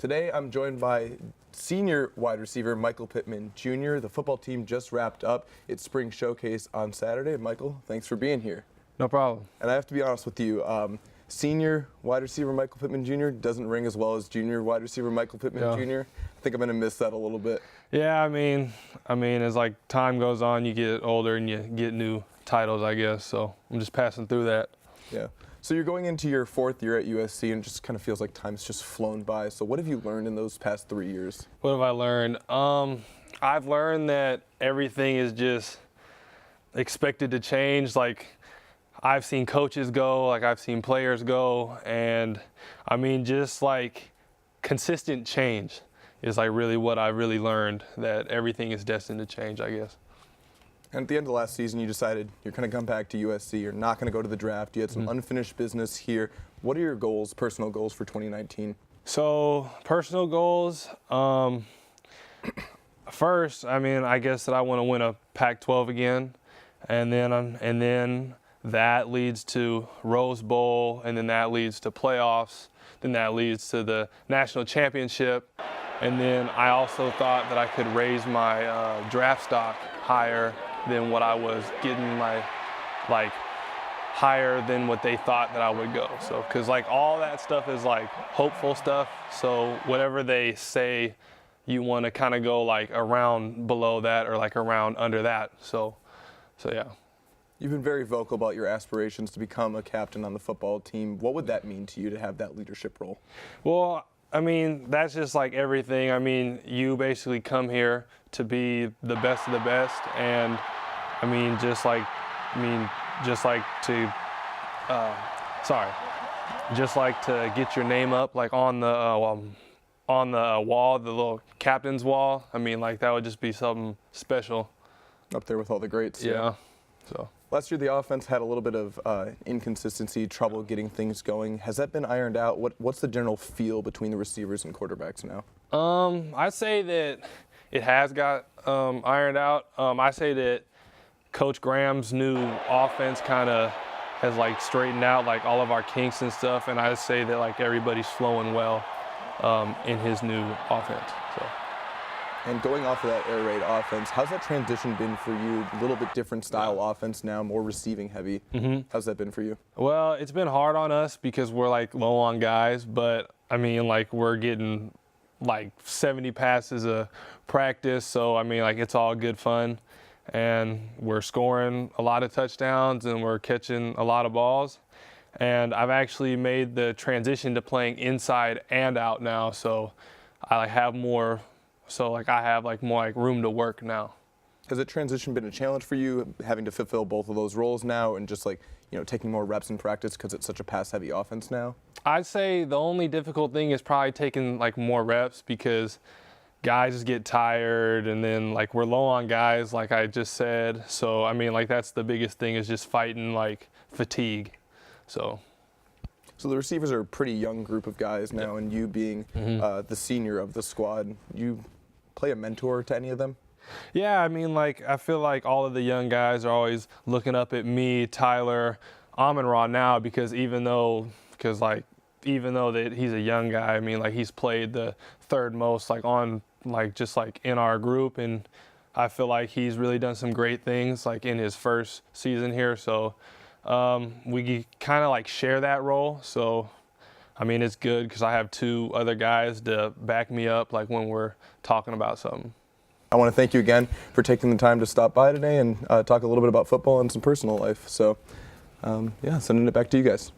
Today I'm joined by senior wide receiver Michael Pittman Jr. The football team just wrapped up its spring showcase on Saturday. Michael, thanks for being here. No problem. And I have to be honest with you, senior wide receiver Michael Pittman Jr. doesn't ring as well as junior wide receiver Michael Pittman Jr. I think I'm going to miss that a little bit. Yeah, I mean, as like time goes on, you get older and you get new titles, I guess. So I'm just passing through that. Yeah. So you're going into your fourth year at USC, and it just kind of feels like time's just flown by. So what have you learned in those past 3 years? What have I learned? I've learned that everything is just expected to change. Like, I've seen coaches go, like I've seen players go, and I mean, just like consistent change is like really what I really learned, that everything is destined to change, I guess. And at the end of last season, you decided you're going to come back to USC. You're not going to go to the draft. You had some unfinished business here. What are your goals, personal goals for 2019? So personal goals, first, I mean, I guess that I want to win a Pac-12 again, and then that leads to Rose Bowl, and then that leads to playoffs, then that leads to the national championship, and then I also thought that I could raise my draft stock higher than what I was getting, like higher than what they thought that I would go. So, because like all that stuff is like hopeful stuff. So whatever they say, you want to kind of go like around below that or like around under that. So yeah. You've been very vocal about your aspirations to become a captain on the football team. What would that mean to you to have that leadership role? Well, I mean, that's just like everything. I mean, you basically come here to be the best of the best, and I mean, just like to get your name up, like on the wall, the little captain's wall. I mean, like that would just be something special. Up there with all the greats. Yeah. So. Last year, the offense had a little bit of inconsistency, trouble getting things going. Has that been ironed out? What's the general feel between the receivers and quarterbacks now? I'd say that it has got ironed out. I say that Coach Graham's new offense kind of has like straightened out like all of our kinks and stuff, and I say that like everybody's flowing well in his new offense. So. And going off of that air raid offense, how's that transition been for you? A little bit different style offense now, more receiving heavy. How's that been for you? Well, it's been hard on us because we're like low on guys, but I mean, like we're getting like 70 passes a practice, so I mean, like it's all good fun, and we're scoring a lot of touchdowns and we're catching a lot of balls. And I've actually made the transition to playing inside and out now, so I like have more. So like I have like more like room to work now. Has the transition been a challenge for you, having to fulfill both of those roles now, and just like, you know, taking more reps in practice because it's such a pass-heavy offense now? I'd say the only difficult thing is probably taking like more reps, because guys just get tired, and then like we're low on guys, like I just said. So I mean, like that's the biggest thing, is just fighting like fatigue. So the receivers are a pretty young group of guys now, and you being the senior of the squad, you play a mentor to any of them? Yeah, I mean, like I feel like all of the young guys are always looking up at me, Tyler, Amon-Ra now, because even though that he's a young guy, I mean, like he's played the third most like on like just like in our group, and I feel like he's really done some great things like in his first season here. So we kind of like share that role. So I mean, it's good because I have two other guys to back me up like when we're talking about something. I want to thank you again for taking the time to stop by today and talk a little bit about football and some personal life. So yeah, sending it back to you guys.